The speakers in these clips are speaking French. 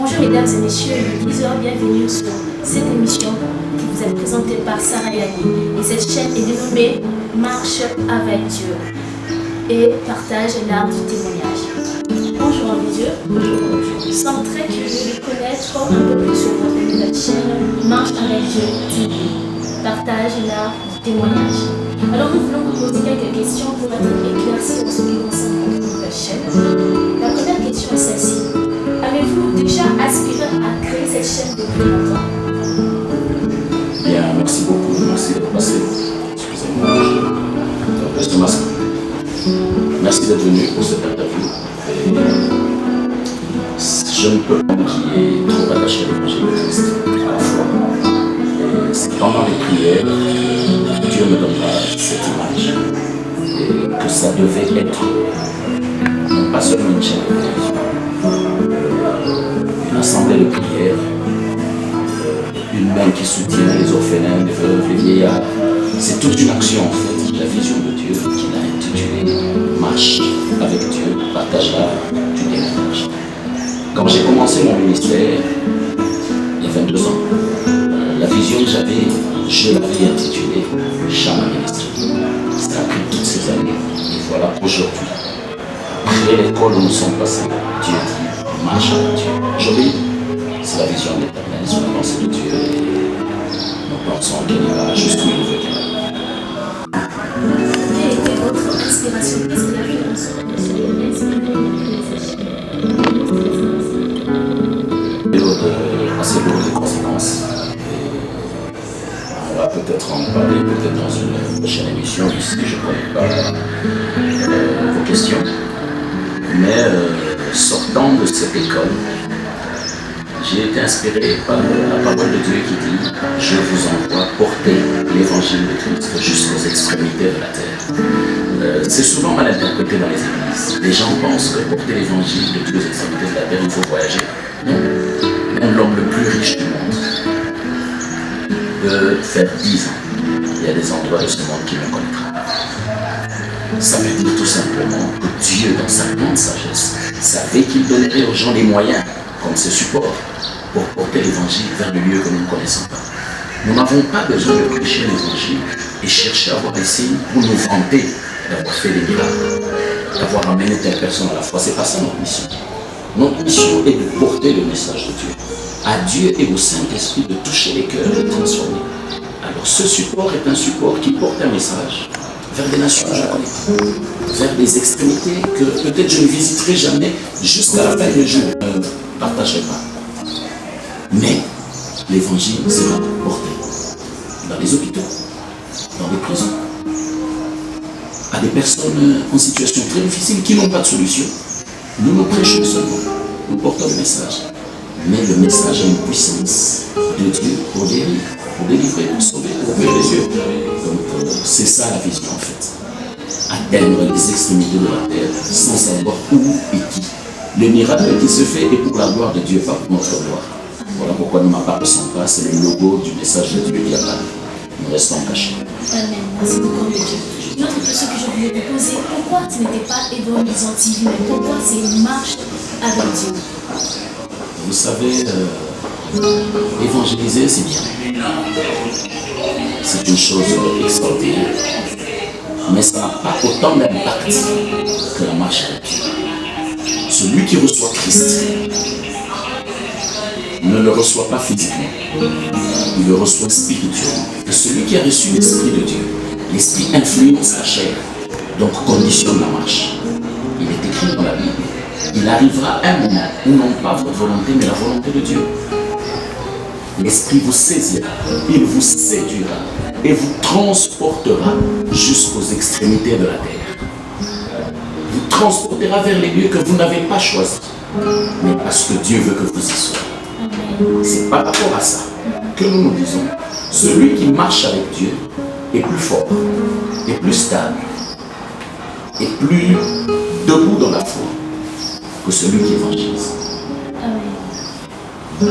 Bonjour mesdames et messieurs, le 10h, bienvenue sur cette émission qui vous est présentée par Sarah Yani. Et cette chaîne est dénommée Marche avec Dieu et partage l'art du témoignage. Bonjour Dieu, nous sommes très curieux de connaître un peu plus sur votre nouvelle chaîne Marche avec Dieu TV, partage l'art du témoignage. Alors nous voulons vous poser quelques questions pour être éclaircis en ce qui concerne votre nouvelle chaîne. La première question est celle-ci. Avez-vous déjà aspiré à créer cette chaîne depuis longtemps? Bien, merci beaucoup. Merci d'être passé. Excusez-moi, je reste masque. Merci d'être venu pour cette interview. Et je ne peux pas qui est trop attaché à l'évangile de Christ à la fois. Et c'est pendant les prières que Dieu me donnera cette image. Et que ça devait être non pas seulement une chaîne de télévision, une assemblée de prière, une main qui soutient les orphelins, les veuves, les vieillards. C'est toute une action en fait, la vision de Dieu qu'il a intitulée Marche avec Dieu, partage l'art du témoignage. Quand j'ai commencé mon ministère, il y a 22 ans, la vision que j'avais, je l'avais intitulée Chama Ministry. Ça a pris toutes ces années. Et voilà aujourd'hui, après l'école où nous sommes passés, Dieu dit Marche avec Dieu. J'obéis. C'est la vision de l'Éternel, c'est la pensée de Dieu et nous pensons qu'il ira jusqu'où il veut qu'il aille. Quelle était votre inspiration? Qu'est-ce qui a fait en sorte que ce soit assez lourd de conséquences. On va peut-être en parler peut-être dans une prochaine émission, puisque je ne connais pas vos questions. Mais sortant de cette école, j'ai été inspiré par la parole de Dieu qui dit « Je vous envoie porter l'évangile de Christ jusqu'aux extrémités de la terre ». C'est souvent mal interprété dans les églises. Les gens pensent que porter l'évangile de Dieu aux extrémités de la terre, il faut voyager. Non. Même l'homme le plus riche du monde peut faire 10 ans. Il y a des endroits de ce monde qui ne connaîtra pas. Ça veut dire tout simplement que Dieu, dans sa grande sagesse, savait qu'il donnerait aux gens les moyens, comme ce support, pour porter l'évangile vers le lieu que nous ne connaissons pas. Nous n'avons pas besoin de prêcher l'évangile et chercher à avoir des signes pour nous vanter d'avoir fait des miracles, d'avoir amené telle personne à la foi. Ce n'est pas ça notre mission. Notre mission est de porter le message de Dieu. À Dieu et au Saint-Esprit de toucher les cœurs et de transformer. Alors ce support est un support qui porte un message vers des nations que je connais pas, vers des extrémités que peut-être je ne visiterai jamais jusqu'à la fin du jour. Je ne partagerai pas. Mais l'évangile sera porté dans les hôpitaux, dans les prisons, à des personnes en situation très difficile qui n'ont pas de solution. Nous prêchons seulement, nous portons le message. Mais le message a une puissance de Dieu pour guérir, pour délivrer, pour sauver, pour ouvrir les yeux. Donc c'est ça la vision en fait. Atteindre les extrémités de la terre sans savoir où et qui. Le miracle qui se fait est pour la gloire de Dieu, pas pour notre gloire. Voilà pourquoi nous n'apparaissons pas, c'est le logo du message de Dieu qui apparaît. Nous restons cachés. Amen. Merci beaucoup, Dieu. Une autre question que je voulais vous poser, pourquoi ce n'était pas Évangélisation TV, mais pourquoi c'est Marche avec Dieu? Vous savez, évangéliser, c'est bien. C'est une chose extraordinaire. Mais ça n'a pas autant d'impact que la marche avec Dieu. Celui qui reçoit Christ ne le reçoit pas physiquement. Il le reçoit spirituellement. Et celui qui a reçu l'Esprit de Dieu, l'Esprit influence la chair, donc conditionne la marche. Il est écrit dans la Bible. Il arrivera un moment où non pas votre volonté, mais la volonté de Dieu. L'Esprit vous saisira, il vous séduira et vous transportera jusqu'aux extrémités de la terre. Vous transportera vers les lieux que vous n'avez pas choisis, mais parce que Dieu veut que vous y soyez. C'est par rapport à ça que nous nous disons, celui qui marche avec Dieu est plus fort, est plus stable, est plus debout dans la foi que celui qui évangélise. Donc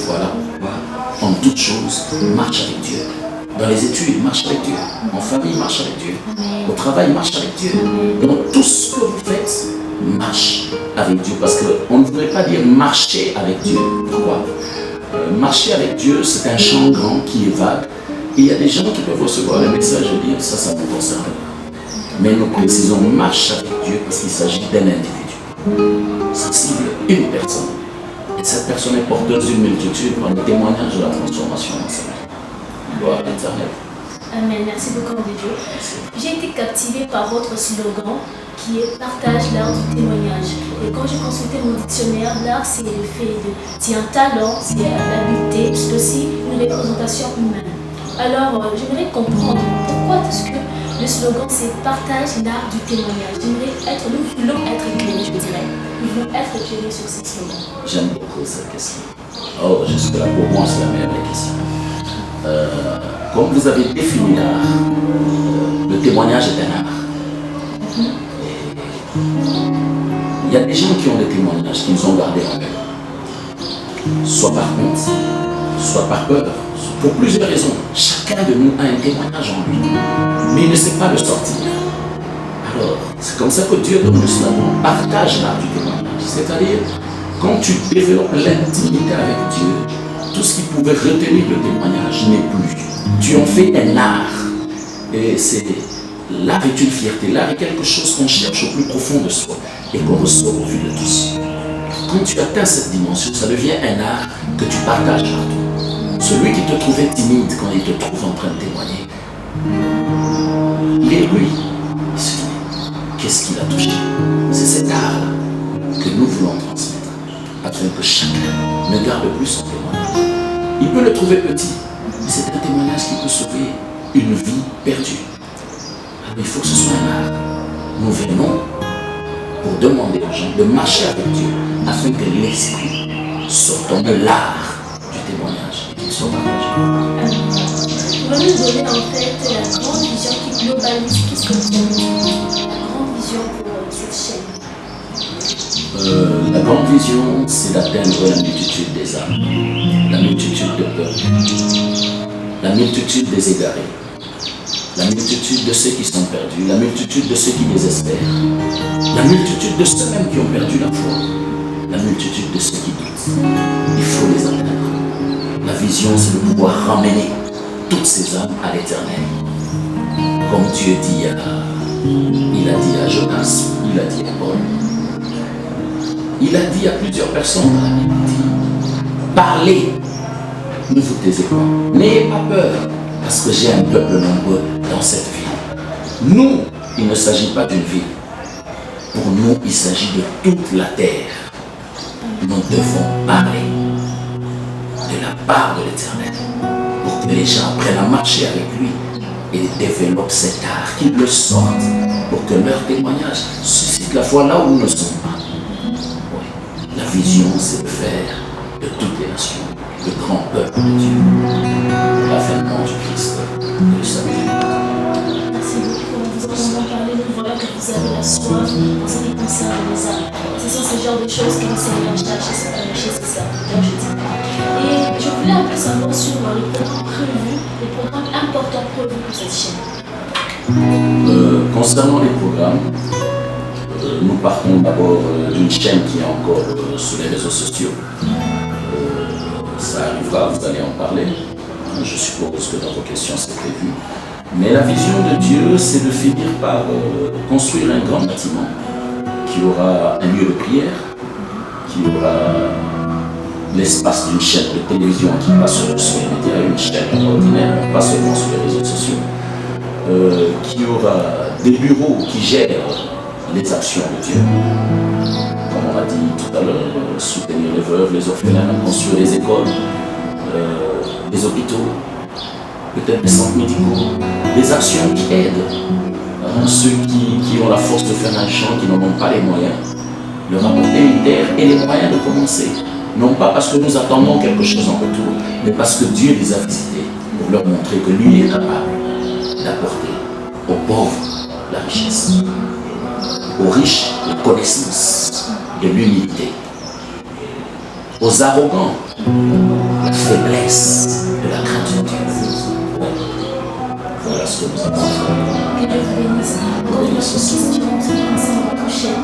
voilà pourquoi, en toute chose, marche avec Dieu. Dans les études, marche avec Dieu. En famille, marche avec Dieu. Au travail, marche avec Dieu. Dans tout ce que vous faites, marche avec Dieu. Parce qu'on ne voudrait pas dire marcher avec Dieu. Pourquoi? Marcher avec Dieu, c'est un champ grand qui est vague. Et il y a des gens qui peuvent recevoir le message et dire ça me concerne. Mais nous précisons marche avec Dieu parce qu'il s'agit d'un individu. Ça cible une personne. Et cette personne est porteuse d'une multitude par le témoignage de la transformation dans sa vie. Gloire à l'Éternel. Amen. Merci beaucoup, Dieu. J'ai été captivée par votre slogan qui est partage l'art du témoignage. Et quand j'ai consulté mon dictionnaire, l'art c'est un talent, c'est l'habileté, c'est aussi une représentation humaine. Alors j'aimerais comprendre pourquoi est-ce que le slogan c'est partage l'art du témoignage. Nous voulons être éclairés, je dirais. Nous voulons être éclairés sur ces slogans. J'aime beaucoup cette question. Oh, jusque-là, pour moi, c'est la meilleure des questions. Comme vous avez défini l'art, le témoignage est un art. Il y a des gens qui ont des témoignages qu'ils ont gardés en eux. Soit par honte, soit par peur, pour plusieurs raisons. Chacun de nous a un témoignage en lui, mais il ne sait pas le sortir. Alors, c'est comme ça que Dieu donne le slogan, partage l'art du témoignage. C'est-à-dire, quand tu développes l'intimité avec Dieu, tout ce qui pouvait retenir le témoignage n'est plus. Tu en fais un art. Et l'art est une fierté. L'art est quelque chose qu'on cherche au plus profond de soi et qu'on ressort au vu de tous. Quand tu atteins cette dimension, ça devient un art que tu partages partout. Celui qui te trouvait timide quand il te trouve en train de témoigner, il est lui. Qu'est-ce qu'il a touché? C'est cet art-là que nous voulons transmettre, afin que chacun ne garde plus son témoignage. Il peut le trouver petit, mais c'est un témoignage qui peut sauver une vie perdue. Il faut que ce soit un art. Nous venons pour demander aux gens de marcher avec Dieu, afin que l'esprit sorte de l'art du témoignage et qu'il soit partagé. Vous allez nous donner en fait la grande vision qui globalise tout ce que vous avez dit. La grande vision pour cette chaîne. La grande vision, c'est d'atteindre la multitude des âmes, la multitude de peuples, la multitude des égarés, la multitude de ceux qui sont perdus, la multitude de ceux qui désespèrent, la multitude de ceux même qui ont perdu la foi, la multitude de ceux qui doutent. Il faut les atteindre. La vision, c'est de pouvoir ramener toutes ces âmes à l'Éternel. Comme Dieu dit il a dit à Jonas, il a dit à Paul. Il a dit à plusieurs personnes dans la Bible, parlez, ne vous taisez pas, n'ayez pas peur, parce que j'ai un peuple nombreux dans cette ville. Nous, il ne s'agit pas d'une ville. Pour nous, il s'agit de toute la terre. Nous devons parler de la part de l'Éternel pour que les gens apprennent à marcher avec lui et développent cet art, qu'ils le sortent pour que leur témoignage suscite la foi là où nous ne sommes pas. Oui. La vision, c'est de faire de toutes les nations le grand peuple de Dieu, l'avènement du Christ et le salut. Merci beaucoup. Vous entendons parler, nous voilà que vous avez la soif en ce qui concerne les âmes. Ce sont ce genre de choses que le Seigneur cherche chez ses serviteurs, je dis. Et je voulais un peu savoir sur les programmes prévus, les programmes importants prévus pour cette chaîne. Concernant les programmes, nous partons d'abord d'une chaîne qui est encore sur les réseaux sociaux. Ça arrivera, vous allez en parler. Je suppose que dans vos questions c'est prévu. Mais la vision de Dieu, c'est de finir par construire un grand bâtiment qui aura un lieu de prière, qui aura l'espace d'une chaîne de télévision qui passe sur les médias, une chaîne ordinaire, pas seulement sur les réseaux sociaux, qui aura des bureaux qui gèrent les actions de Dieu. Comme on a dit tout à l'heure, soutenir les veuves, les orphelins, construire les écoles, les hôpitaux, peut-être des centres médicaux, des actions qui aident ceux qui ont la force de faire un champ, qui n'en ont pas les moyens, leur apporter une terre et les moyens de commencer. Non pas parce que nous attendons quelque chose en retour, mais parce que Dieu les a visités pour leur montrer que lui est capable d'apporter aux pauvres la richesse, aux riches la connaissance de l'humilité, aux arrogants la faiblesse de la crainte de Dieu. Voilà ce que nous avons fait. Que Dieu vous bénisse. Encore une autre question concernant votre chaîne.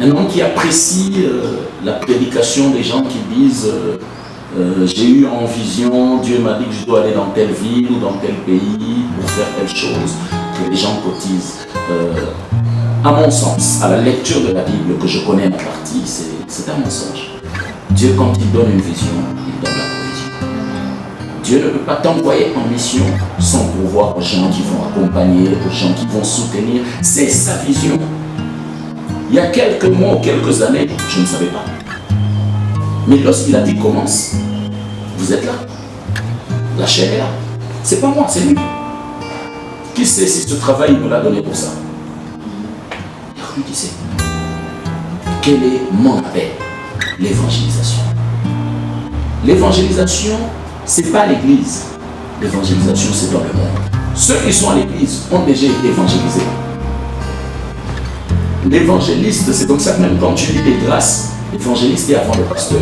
Un homme qui apprécie la prédication des gens qui disent j'ai eu en vision, Dieu m'a dit que je dois aller dans telle ville ou dans tel pays pour faire telle chose, que les gens cotisent. À mon sens, à la lecture de la Bible que je connais en partie, c'est un mensonge. Dieu, quand il donne une vision, il donne la provision. Dieu ne peut pas t'envoyer en mission sans pourvoir aux gens qui vont accompagner, aux gens qui vont soutenir. C'est sa vision. Il y a quelques mois ou quelques années, je ne savais pas. Mais lorsqu'il a dit commence, vous êtes là. La chair est là. C'est pas moi, c'est lui. Qui sait si ce travail il me l'a donné pour ça? Il y a lui qui sait. Quel est mon appel? L'évangélisation. L'évangélisation, c'est pas l'église. L'évangélisation, c'est dans le monde. Ceux qui sont à l'église ont déjà été évangélisés. L'évangéliste, c'est comme ça que même quand tu lis les grâces, l'évangéliste est avant le pasteur.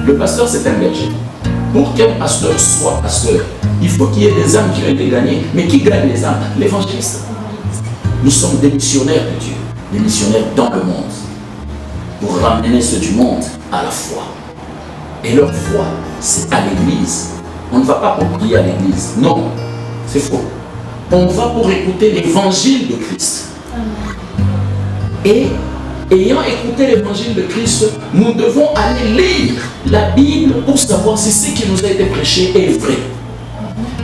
Le pasteur, c'est un berger. Pour qu'un pasteur soit pasteur, il faut qu'il y ait des âmes qui ont été gagnées. Mais qui gagne les âmes? L'évangéliste. Nous sommes des missionnaires de Dieu, des missionnaires dans le monde, pour ramener ceux du monde à la foi. Et leur foi, c'est à l'église. On ne va pas pour prier à l'église. Non, c'est faux. On va pour écouter l'évangile de Christ. Et ayant écouté l'évangile de Christ, nous devons aller lire la Bible pour savoir si ce qui nous a été prêché est vrai.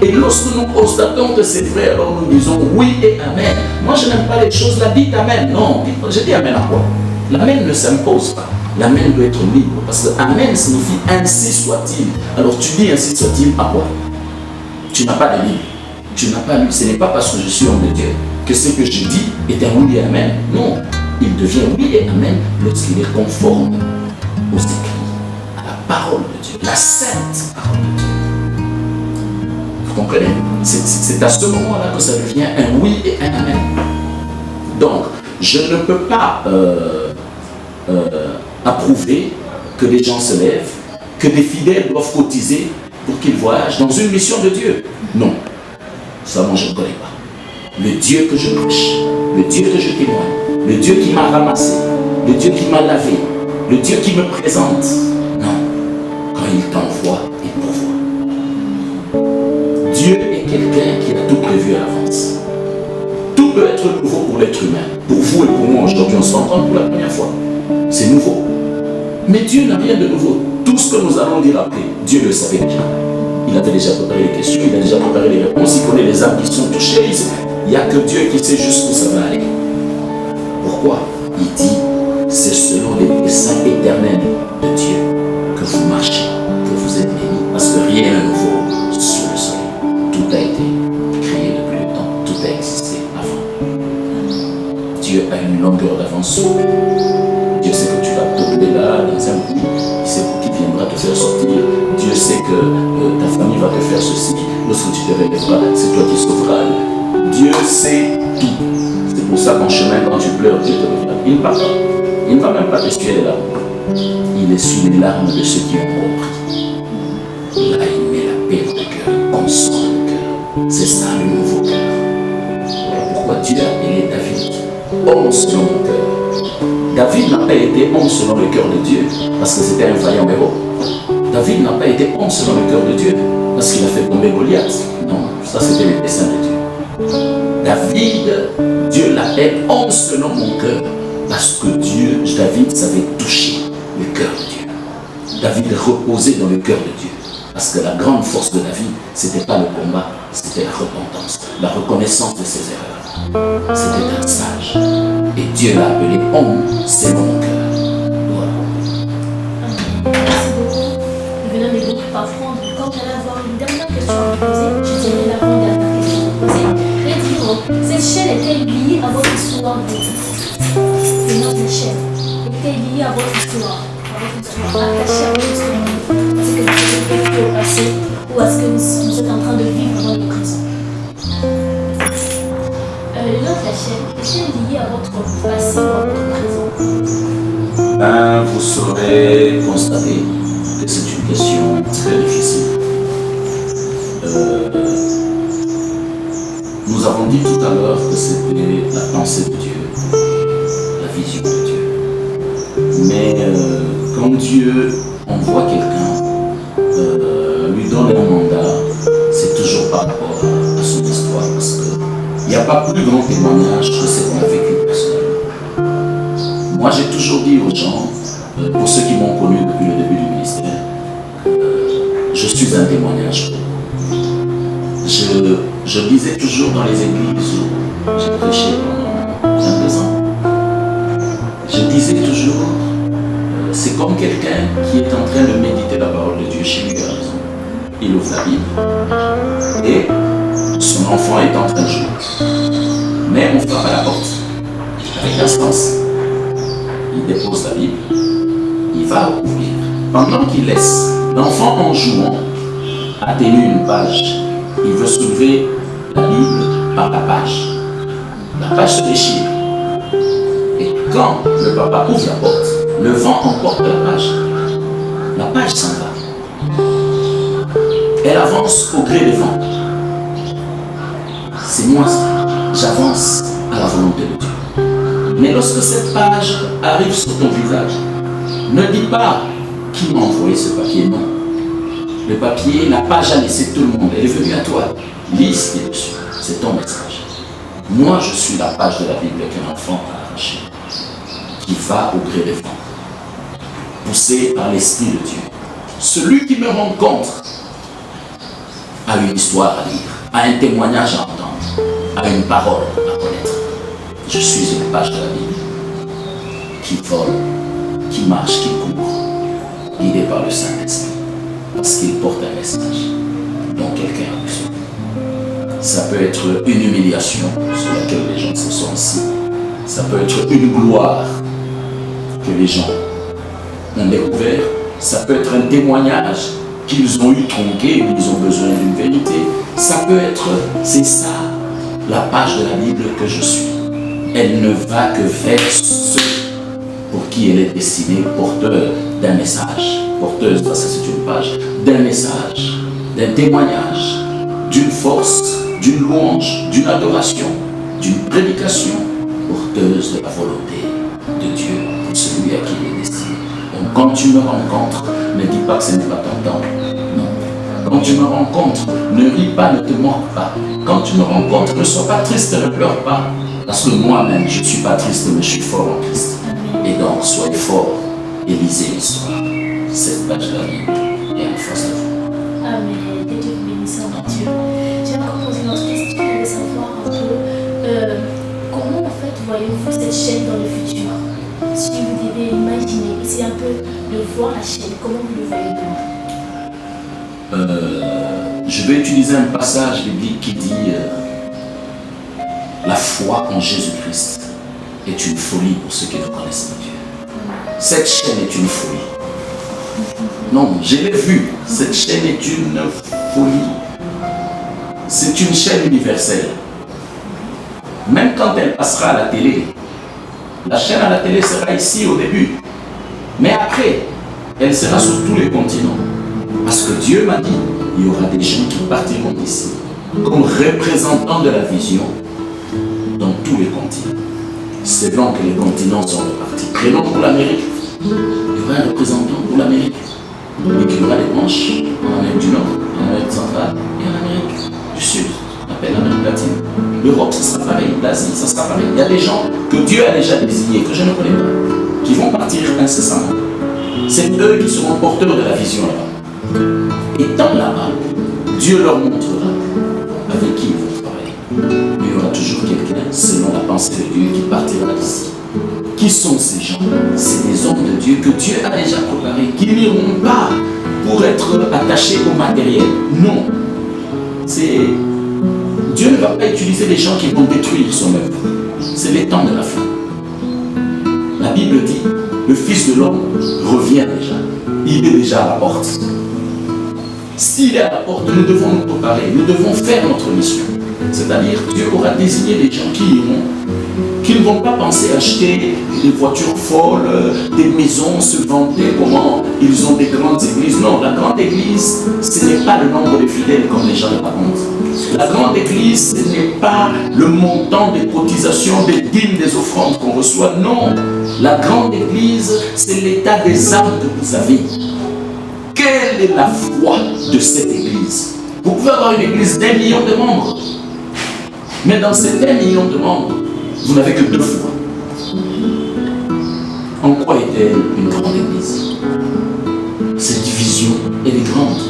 Et lorsque nous constatons que c'est vrai, alors nous disons oui et amen. Moi je n'aime pas les choses, là dites amen. Non, je dis amen à quoi? L'amen ne s'impose pas. L'amen doit être libre. Parce que amen signifie ainsi soit-il. Alors tu dis ainsi soit-il à quoi? Tu n'as pas de livre. Tu n'as pas lu. Ce n'est pas parce que je suis homme de Dieu que ce que je dis est un oui et amen. Non. Il devient oui et amen lorsqu'il est conforme aux écrits, à la parole de Dieu, la sainte parole de Dieu. Vous comprenez? C'est à ce moment-là que ça devient un oui et un amen. Donc, je ne peux pas approuver que des gens se lèvent, que des fidèles doivent cotiser pour qu'ils voyagent dans une mission de Dieu. Non, ça moi je ne connais pas. Le Dieu que je prêche, le Dieu que je témoigne, le Dieu qui m'a ramassé, le Dieu qui m'a lavé, le Dieu qui me présente. Non, quand il t'envoie, il pourvoit. Dieu est quelqu'un qui a tout prévu à l'avance. Tout peut être nouveau pour l'être humain. Pour vous et pour moi, aujourd'hui, on se rencontre pour la première fois. C'est nouveau. Mais Dieu n'a rien de nouveau. Tout ce que nous allons dire après, Dieu le savait déjà. Il avait déjà préparé les questions, il a déjà préparé les réponses, il connaît les âmes qui sont touchées. Il n'y a que Dieu qui sait jusqu'où ça va aller. Pourquoi? Il dit, c'est selon les desseins éternels de Dieu que vous marchez, que vous êtes bénis. Parce que rien n'est nouveau sous le soleil. Tout a été créé depuis le temps, tout a existé avant. Dieu a une longueur d'avance sur vous. Dieu sait que tu vas tomber là dans un coup. Il sait qui viendra te faire sortir. Dieu sait que ta famille va te faire ceci. Lorsque tu te réveilleras, c'est toi qui sauveras. Dieu sait tout. C'est pour ça qu'en chemin, quand tu pleures, Dieu te regarde. Il ne parle pas. Il ne va même pas t'essuyer les larmes. Il essuie les larmes de ceux qui ont compris. Là, il met la paix dans le cœur. Il console le cœur. C'est ça le nouveau cœur. Voilà pourquoi Dieu a appelé David homme selon le cœur. David n'a pas été homme selon le cœur de Dieu parce que c'était un vaillant héros. David n'a pas été homme selon le cœur de Dieu parce qu'il a fait tomber Goliath. Non, ça c'était le dessein de Dieu. David, Dieu l'appelle homme selon mon cœur parce que David savait toucher le cœur de Dieu. David reposait dans le cœur de Dieu parce que la grande force de David, c'était pas le combat, c'était la repentance, la reconnaissance de ses erreurs. C'était un sage. Et Dieu l'a appelé homme selon mon cœur. Voilà. Merci beaucoup. Nous venons de beaucoup apprendre. Quand j'allais avoir une dernière question à vous poser, je dirais l'avant-dernière question à vous poser. Rédigo, cette chaîne est-elle liée à votre histoire de notre chaîne? Est-elle liée à votre histoire? Attachée à votre histoire? Est-ce que vous avez vécu au passé ou est-ce que vous êtes en train de vivre dans le présent? Notre chaîne est-elle liée à votre passé ou à votre présent? Vous saurez constater que c'est une question très difficile. Nous avons dit tout à l'heure que c'était la pensée de Dieu, la vision de Dieu. Mais quand Dieu envoie quelqu'un, lui donne un mandat, c'est toujours par rapport à son histoire, parce qu'il n'y a pas plus grand témoignage que ce qu'on a vécu personnellement. Moi, j'ai toujours dit aux gens, pour ceux qui m'ont connu depuis le début du ministère, je suis un témoignage pour vous. Je disais toujours dans les églises où j'ai prêché pendant 22 ans, je disais toujours, c'est comme quelqu'un qui est en train de méditer la parole de Dieu chez lui à la maison. Il ouvre la Bible et son enfant est en train de jouer. Mais on frappe à la porte avec instance. Il dépose la Bible, il va ouvrir. Pendant qu'il laisse l'enfant en jouant atténue une page, il veut soulever la Bible par la page. La page se déchire. Et quand le papa ouvre la porte, le vent emporte la page. La page s'en va. Elle avance au gré des vents. C'est moi, j'avance à la volonté de Dieu. Mais lorsque cette page arrive sur ton visage, ne dis pas qui m'a envoyé ce papier, non. Le papier, la page a laissé tout le monde, elle est venue à toi. Lis ce qui est dessus, c'est ton message. Moi, je suis la page de la Bible qu'un enfant a arrachée, qui va au gré des vents, poussé par l'Esprit de Dieu. Celui qui me rencontre a une histoire à lire, a un témoignage à entendre, a une parole à connaître. Je suis une page de la Bible qui vole, qui marche, qui court, guidé par le Saint-Esprit, parce qu'il porte un message dont quelqu'un a besoin. Ça peut être une humiliation sur laquelle les gens se sont assis. Ça peut être une gloire que les gens ont découvert. Ça peut être un témoignage qu'ils ont eu tronqué, ils ont besoin d'une vérité. Ça peut être, c'est ça, la page de la Bible que je suis. Elle ne va que vers ceux pour qui elle est destinée, porteur d'un message, porteuse, parce que c'est une page, d'un message, d'un témoignage, d'une force, d'une louange, d'une adoration, d'une prédication, porteuse de la volonté de Dieu pour celui à qui il est destiné. Donc quand tu me rencontres, ne dis pas que ce n'est pas ton temps. Non. Quand tu me rencontres, ne ris pas, ne te moque pas. Quand tu me rencontres, ne sois pas triste, ne pleure pas. Parce que moi-même, je ne suis pas triste, mais je suis fort en Christ. Et donc, soyez forts et lisez l'histoire. Cette page de la Bible est en face de vous. Amen. Que Dieu vous bénisse en Dieu. J'ai encore posé une autre question. Je voulais savoir un peu comment en fait voyez-vous cette chaîne dans le futur? Si vous devez imaginer, essayer un peu de voir la chaîne, comment vous le voyez Je vais utiliser un passage biblique qui dit la foi en Jésus-Christ est une folie pour ceux qui ne connaissent pas Dieu. Cette chaîne est une folie. Non, je l'ai vu. Cette chaîne est une folie. C'est une chaîne universelle. Même quand elle passera à la télé, la chaîne à la télé sera ici au début. Mais après, elle sera sur tous les continents. Parce que Dieu m'a dit, il y aura des gens qui partiront d'ici comme représentants de la vision dans tous les continents. Selon que les continents sont répartis. Prenons pour l'Amérique. Il y aura un représentant pour l'Amérique. Et qu'il y aura des branches en Amérique du Nord, en Amérique centrale et en Amérique du Sud. On appelle l'Amérique latine. L'Europe, ça sera pareil. L'Asie, ça sera pareil. Il y a des gens que Dieu a déjà désignés, que je ne connais pas, qui vont partir incessamment. C'est eux qui seront porteurs de la vision là-bas. Et tant là-bas, Dieu leur montrera avec qui ils vont travailler. Il y aura toujours quelqu'un, selon la pensée de Dieu, qui partira d'ici. Qui sont ces gens? C'est des hommes de Dieu que Dieu a déjà préparés, qui n'iront pas pour être attachés au matériel. Non. Dieu ne va pas utiliser les gens qui vont détruire son œuvre. C'est les temps de la fin. La Bible dit, le Fils de l'homme revient déjà. Il est déjà à la porte. S'il est à la porte, nous devons nous préparer, nous devons faire notre mission. C'est-à-dire, Dieu aura désigné des gens qui iront, qui ne vont pas penser acheter des voitures folles, des maisons, se vanter comment ils ont des grandes églises. Non, la grande église, ce n'est pas le nombre de fidèles comme les gens le racontent. La grande église, ce n'est pas le montant des cotisations, des dîmes, des offrandes qu'on reçoit. Non. La grande église, c'est l'état des âmes que vous avez. Quelle est la foi de cette église? Vous pouvez avoir une église d'1 million de membres. Mais dans ces 1 million de membres, vous n'avez que 2 foi. En quoi est-elle une grande église? Cette division, elle est grande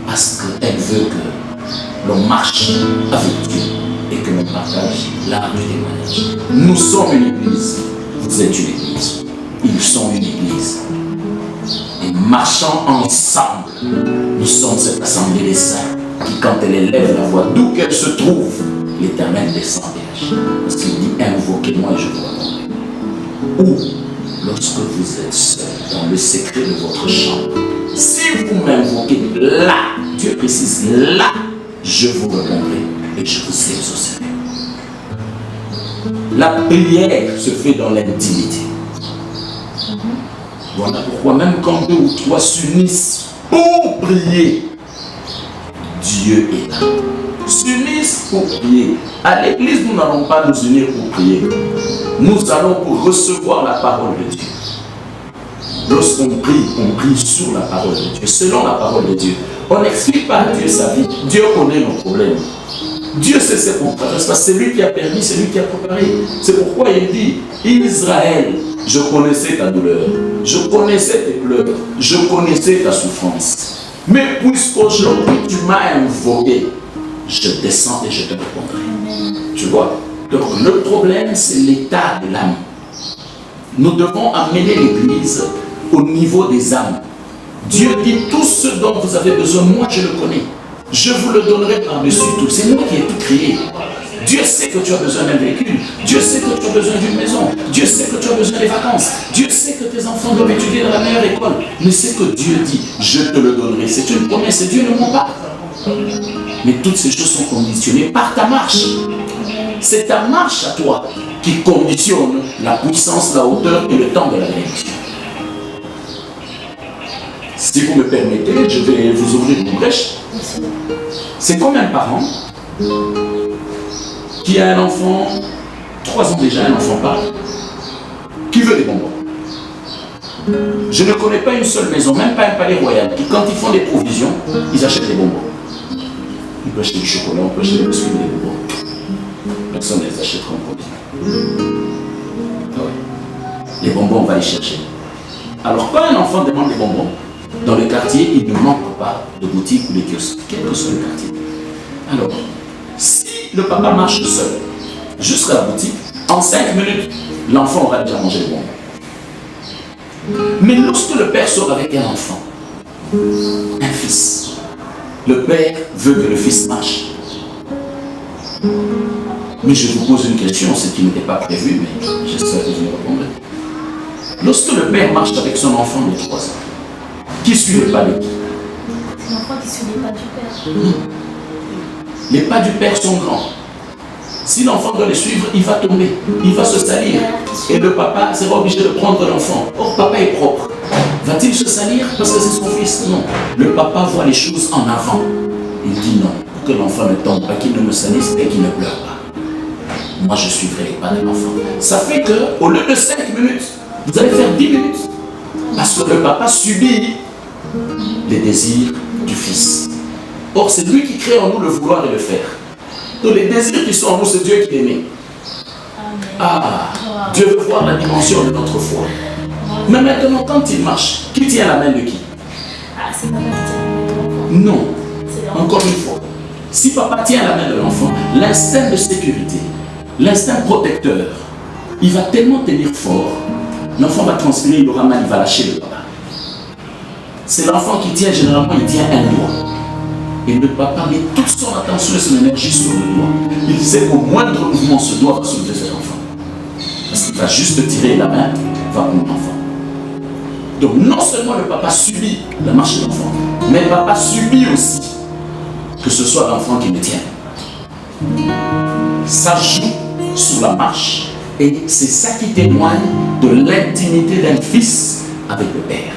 parce qu'elle veut que l'on marche avec Dieu et que l'on partage l'art du témoignage. Nous sommes une église, vous êtes une église, ils sont une église. Et marchant ensemble, nous sommes cette assemblée des saints qui, quand elle élève la voix, d'où qu'elle se trouve, l'Éternel descend et agit. Parce qu'il dit, invoquez-moi et je vous répondrai. Ou, lorsque vous êtes seul dans le secret de votre chambre, si vous m'invoquez là, Dieu précise là, je vous répondrai et je vous exaucerai. La prière se fait dans l'intimité. Voilà pourquoi même quand 2 ou 3 s'unissent pour prier, Dieu est là. S'unissent pour prier. À l'église, nous n'allons pas nous unir pour prier. Nous allons pour recevoir la parole de Dieu. Lorsqu'on prie sur la parole de Dieu, selon la parole de Dieu. On n'explique pas à Dieu sa vie. Dieu connaît nos problèmes. Dieu sait ses contraintes. C'est lui qui a permis, c'est lui qui a préparé. C'est pourquoi il dit, Israël, je connaissais ta douleur, je connaissais tes pleurs, je connaissais ta souffrance. Mais puisqu'aujourd'hui tu m'as invoqué, je descends et je te répondrai. Tu vois? Donc le problème, c'est l'état de l'âme. Nous devons amener l'église au niveau des âmes. Dieu dit, tout ce dont vous avez besoin, moi je le connais. Je vous le donnerai par-dessus tout. C'est moi qui ai tout créé. Dieu sait que tu as besoin d'un véhicule. Dieu sait que tu as besoin d'une maison. Dieu sait que tu as besoin des vacances. Dieu sait que tes enfants doivent étudier dans la meilleure école. Mais c'est que Dieu dit, je te le donnerai. C'est une promesse et Dieu ne ment pas. Mais toutes ces choses sont conditionnées par ta marche. C'est ta marche à toi qui conditionne la puissance, la hauteur et le temps de la bénédiction. Si vous me permettez, je vais vous ouvrir une brèche. C'est comme un parent qui a un enfant, 3 ans déjà, un enfant parle, qui veut des bonbons. Je ne connais pas une seule maison, même pas un palais royal, qui quand ils font des provisions, ils achètent des bonbons. On peut acheter du chocolat, on peut acheter des biscuits, des bonbons. Personne ne les achètera en provision. Ah ouais. Les bonbons, on va les chercher. Alors quand un enfant demande des bonbons, dans le quartier, il ne manque pas de boutiques ou de kiosques, quel que soit le quartier. Alors, si le papa marche seul jusqu'à la boutique, en 5 minutes, l'enfant aura déjà mangé les bonbons. Mais lorsque le père sort avec un enfant, un fils, le père veut que le fils marche. Mais je vous pose une question, ce qui n'était pas prévu, mais j'espère que vous me répondrez. Lorsque le père marche avec son enfant de 3 ans, qui suit le pas de qui? C'est l'enfant qui suit les pas du père. Les pas du père sont grands. Si l'enfant doit les suivre, il va tomber, il va se salir. Et le papa sera obligé de prendre l'enfant. Or, papa est propre. Va-t-il se salir parce que c'est son fils? Non. Le papa voit les choses en avant. Il dit non, pour que l'enfant ne tombe pas, qu'il ne me salisse et qu'il ne pleure pas. Moi, je suivrai les pas de l'enfant. Ça fait qu'au lieu de 5 minutes, vous allez faire 10 minutes. Parce que le papa subit les désirs du fils. Or, c'est lui qui crée en nous le vouloir et le faire. Donc, les désirs qui sont en nous, c'est Dieu qui les met. Ah, Dieu veut voir la dimension de notre foi. Mais maintenant, quand il marche, qui tient la main de qui? Ah, c'est papa qui tient la main de l'enfant. Non. Encore une fois, si papa tient la main de l'enfant, l'instinct de sécurité, l'instinct protecteur, il va tellement tenir fort, l'enfant va transpirer, il aura mal, il va lâcher le papa. C'est l'enfant qui tient, généralement, il tient un doigt. Et le papa met toute son attention et son énergie sur le doigt. Il sait qu'au moindre mouvement, ce doigt va soulever cet enfant. Parce qu'il va juste tirer la main, va prendre l'enfant. Donc non seulement le papa subit la marche de l'enfant, mais le papa subit aussi que ce soit l'enfant qui le tient. Ça joue sur la marche. Et c'est ça qui témoigne de l'intimité d'un fils avec le père.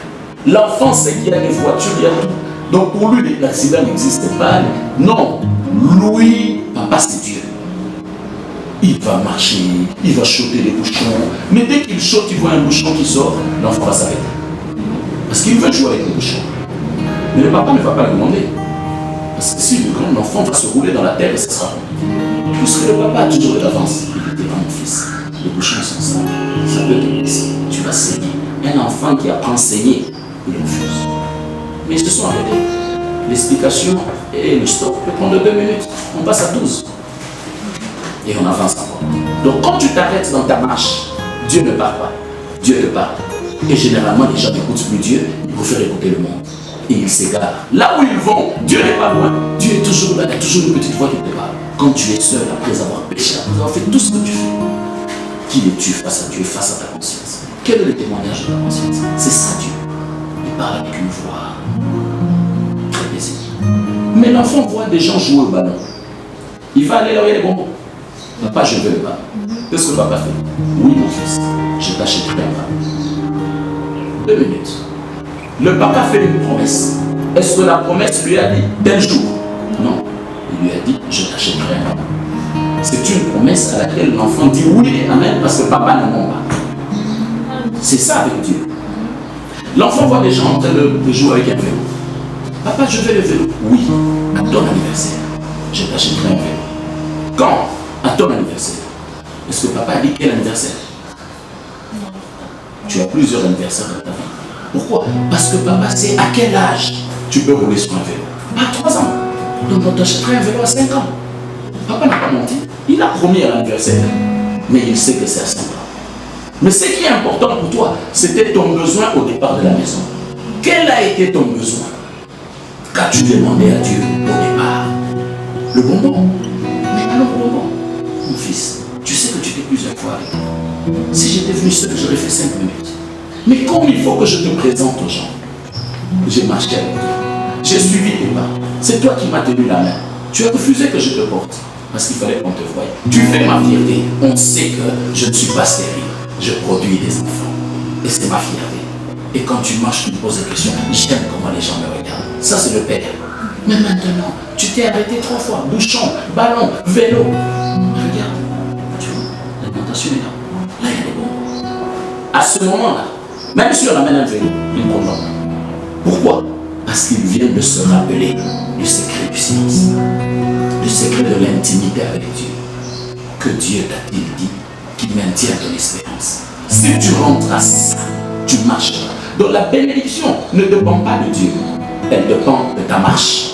L'enfant sait qu'il y a des voitures, il y a tout. Donc pour lui, l'accident n'existe pas. Non, lui il va marcher, il va choter les bouchons. Mais dès qu'il chote, il voit un bouchon qui sort, l'enfant va s'arrêter. Parce qu'il veut jouer avec les bouchons. Mais le papa ne va pas le demander. Parce que si le grand enfant va se rouler dans la terre et ça sera bon. Puisque le papa a toujours de l'avance. Il dit, mon fils, les bouchons sont simples. Ça peut te blesser. Tu vas saigner. Un enfant qui apprend à saigner, il refuse. Mais ils se sont arrêtés. L'explication et le stop peut prendre 2 minutes. On passe à 12. Et on avance encore. Donc quand tu t'arrêtes dans ta marche, Dieu ne parle pas. Dieu te parle. Et généralement, les gens n'écoutent plus Dieu, ils préfèrent écouter le monde. Et ils s'égarent. Là où ils vont, Dieu n'est pas loin. Dieu est toujours là, il y a toujours une petite voix qui te parle. Quand tu es seul, après avoir péché, après avoir fait tout ce que tu fais, qui es-tu face à Dieu, face à ta conscience? Quel est le témoignage de ta conscience? C'est ça Dieu. Il parle avec une voix très paisible. Mais l'enfant voit des gens jouer au ballon. Il va aller là où il y a les bonbons. Papa, je veux le ballon. Qu'est-ce que papa fait? Oui, mon fils, je t'achèterai un ballon. 2 minutes. Le papa fait une promesse. Est-ce que la promesse lui a dit tel jour? Non. Il lui a dit, je t'achèterai un ballon. C'est une promesse à laquelle l'enfant dit oui et amen parce que papa ne ment pas. C'est ça avec Dieu. L'enfant voit des gens en train de jouer avec un vélo. Papa, je veux le vélo. Oui, à ton anniversaire, je t'achèterai un vélo. Quand? À ton anniversaire. Est-ce que papa a dit quel anniversaire? Tu as plusieurs anniversaires dans ta vie. Pourquoi? Parce que papa sait à quel âge tu peux rouler sur un vélo. À 3 ans. Donc on t'achèterait un vélo à 5 ans. Papa n'a pas menti. Il a promis à l'anniversaire. Mais il sait que c'est à 5 ans. Mais ce qui est important pour toi, c'était ton besoin au départ de la maison. Quel a été ton besoin? Qu'as-tu demandé à Dieu au départ? Le bonbon. Mais alors le bonbon. Mon fils, tu sais que tu t'es plusieurs fois arrêté. Si j'étais venu seul, j'aurais fait 5 minutes. Mais comme il faut que je te présente aux gens, j'ai marché avec toi. J'ai suivi tes pas. C'est toi qui m'as tenu la main. Tu as refusé que je te porte parce qu'il fallait qu'on te voie. Tu fais ma fierté. On sait que je ne suis pas stérile. Je produis des enfants. Et c'est ma fierté. Et quand tu marches, tu me poses des questions. J'aime comment les gens me regardent. Ça, c'est le père. Mais maintenant, tu t'es arrêté 3 fois. Bouchon, ballon, vélo. Regarde. Tu vois, l'alimentation est là. Là, il y a des bons. À ce moment-là, même si on amène un vélo, il condamne. Pourquoi? Parce qu'il vient de se rappeler du secret du silence, du secret de l'intimité avec Dieu. Que Dieu t'a-t-il dit qui maintient ton espérance? Si tu rentres à ça, tu marcheras. Donc la bénédiction ne dépend pas de Dieu, elle dépend de ta marche.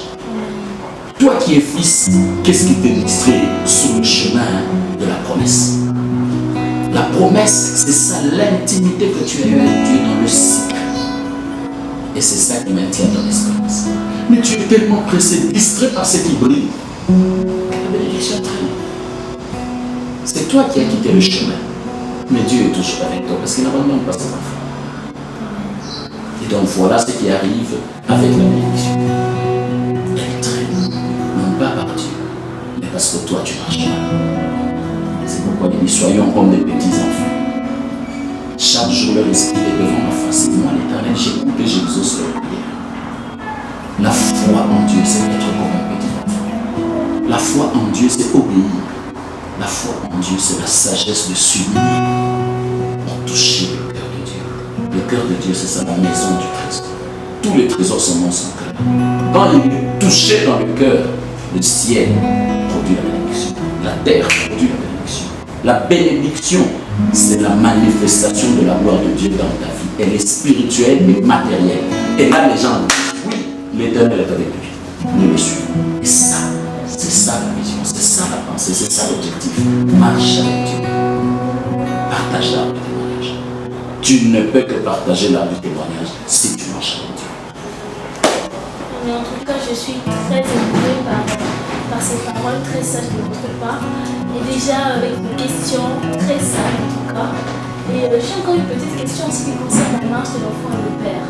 Toi qui es fils, qu'est-ce qui te distrait sur le chemin de la promesse? La promesse, c'est ça, l'intimité que tu as eue avec Dieu dans le secret. Et c'est ça qui maintient ton espérance. Mais tu es tellement pressé, distrait par ce qui brille. La bénédiction traîne. C'est toi qui as quitté le chemin. Mais Dieu est toujours avec toi parce qu'il n'abandonne pas ses enfants. Et donc voilà ce qui arrive avec la bénédiction. Elle traîne, non pas par Dieu, mais parce que toi tu marches mal. C'est pourquoi il dit soyons comme des petits enfants. Chaque jour leur esprit est devant ma face. Et moi l'Éternel, j'écoute et j'exauce leur prière. La foi en Dieu, c'est être comme un petit enfant. La foi en Dieu, c'est obéir. La foi en Dieu, c'est la sagesse de s'humilier pour toucher le cœur de Dieu. Le cœur de Dieu, c'est ça, la maison du trésor. Tous les trésors sont dans son cœur. Quand il est touché dans le cœur, le ciel produit la bénédiction. La terre produit la bénédiction. La bénédiction, c'est la manifestation de la gloire de Dieu dans ta vie. Elle est spirituelle et matérielle. Et là, les gens disent, oui, l'Éternel est avec lui. Nous le suivons. Et ça, c'est ça la vision, c'est ça la pensée, c'est ça l'objectif. Marche avec Dieu. Partage l'arbre du témoignage. Tu ne peux que partager l'arbre du témoignage si tu marches avec Dieu. Mais en tout cas, je suis très émouvée par ces paroles très sages de votre part. Et déjà avec une question très sage en tout cas. Et j'ai encore une petite question en ce qui concerne la marche de l'enfant et le père.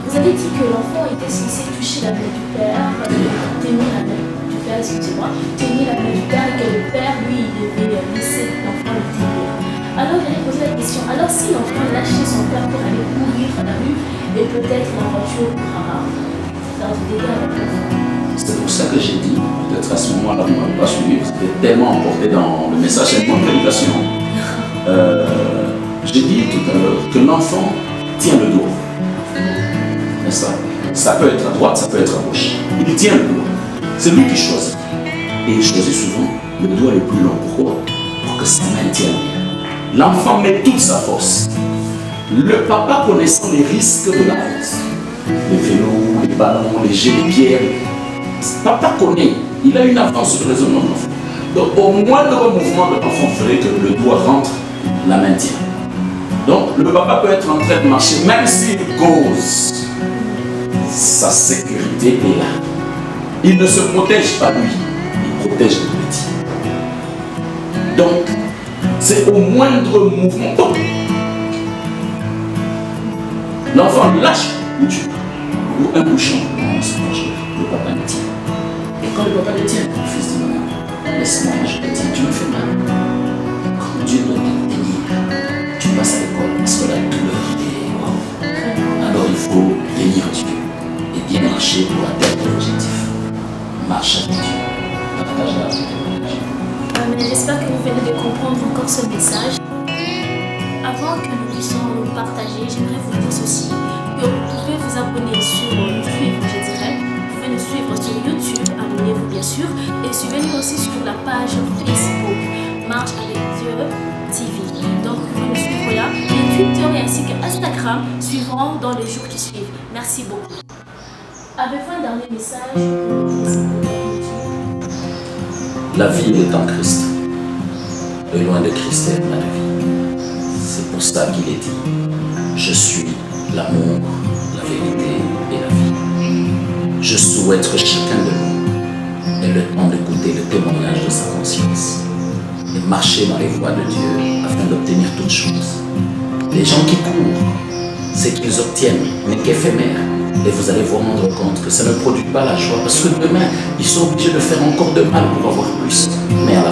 Vous avez dit que l'enfant était censé toucher la main du père, tenir la main du père, excusez-moi, tenir la main du père et que le père, lui, il devait laisser l'enfant le tenir. Alors j'allais poser la question, alors si l'enfant lâchait son père pour aller courir à la rue et peut-être la voiture pour faire du dégât avec l'enfant? C'est pour pour ça que j'ai dit, peut-être à ce moment-là, vous ne m'avez pas suivi, vous étiez tellement emporté dans le message, c'est une bonne prédication. J'ai dit tout à l'heure que l'enfant tient le doigt. N'est-ce pas? Ça peut être à droite, ça peut être à gauche. Il tient le doigt. C'est lui qui choisit. Et il choisit souvent le doigt le plus long. Pourquoi? Pour que sa main tienne bien. L'enfant met toute sa force. Le papa connaissant les risques de la route, les vélos, les ballons, les jets de pierre, papa connaît. Il a une avance sur les autres enfants. Donc au moindre mouvement de l'enfant ferait que le doigt rentre, la main tient. Donc le papa peut être en train de marcher, même s'il cause, sa sécurité est là. Il ne se protège pas lui, il protège le petit. Donc, c'est au moindre mouvement. Donc, l'enfant lâche ou un bouchon. Non, c'est pas joué. Le papa le tient. Et quand le papa le tient, le fils dit maman, laisse-moi, je te tiens, tu me fais mal. Quand Dieu doit te tenir, tu passes à l'école parce que la douleur est wow. Alors il faut bénir Dieu et bien marcher pour atteindre l'objectif. Marche avec Dieu. Partage la vie. J'espère que vous venez de comprendre encore ce message. Avant que nous puissions le partager, j'aimerais vous dire ceci. Que vous pouvez vous abonner sur nous suivre, je dirais. Vous pouvez nous suivre sur YouTube, abonnez-vous bien sûr. Et suivez-nous aussi sur la page Facebook, Marche avec Dieu TV. Donc vous pouvez nous suivre là. Et Twitter et ainsi que Instagram suivront dans les jours qui suivent. Merci beaucoup. Avez-vous un dernier message pour La vie est en Christ. Et loin de Christ est pas de vie. C'est pour ça qu'il est dit, je suis l'amour, la vérité et la vie. Je souhaite que chacun de nous ait le temps d'écouter le témoignage de sa conscience et marcher dans les voies de Dieu afin d'obtenir toutes choses. Les gens qui courent, c'est qu'ils obtiennent n'est qu'éphémère. Et vous allez vous rendre compte que ça ne produit pas la joie parce que demain, ils sont obligés de faire encore de mal pour avoir plus. Mais à la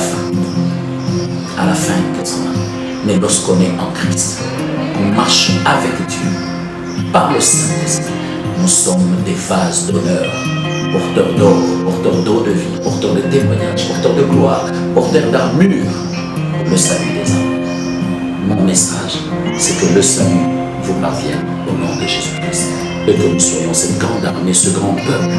fin, qu'est-ce qu'on a? Mais lorsqu'on est en Christ, on marche avec Dieu, par le Saint-Esprit, nous sommes des vases d'honneur, porteurs d'or, porteurs d'eau de vie, porteurs de témoignages, porteurs de gloire, porteurs d'armure pour le salut des hommes. Mon message, c'est que le salut vous parvienne au nom de Jésus-Christ. Et que nous soyons cette grande armée, ce grand peuple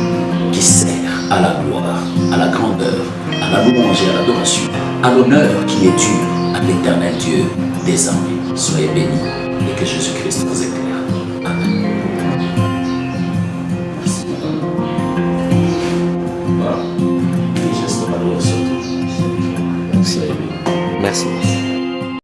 qui sert à la gloire, à la grandeur, à la louange et à l'adoration, à l'honneur qui est dû à l'éternel Dieu des armées. Soyez bénis et que Jésus-Christ vous aide.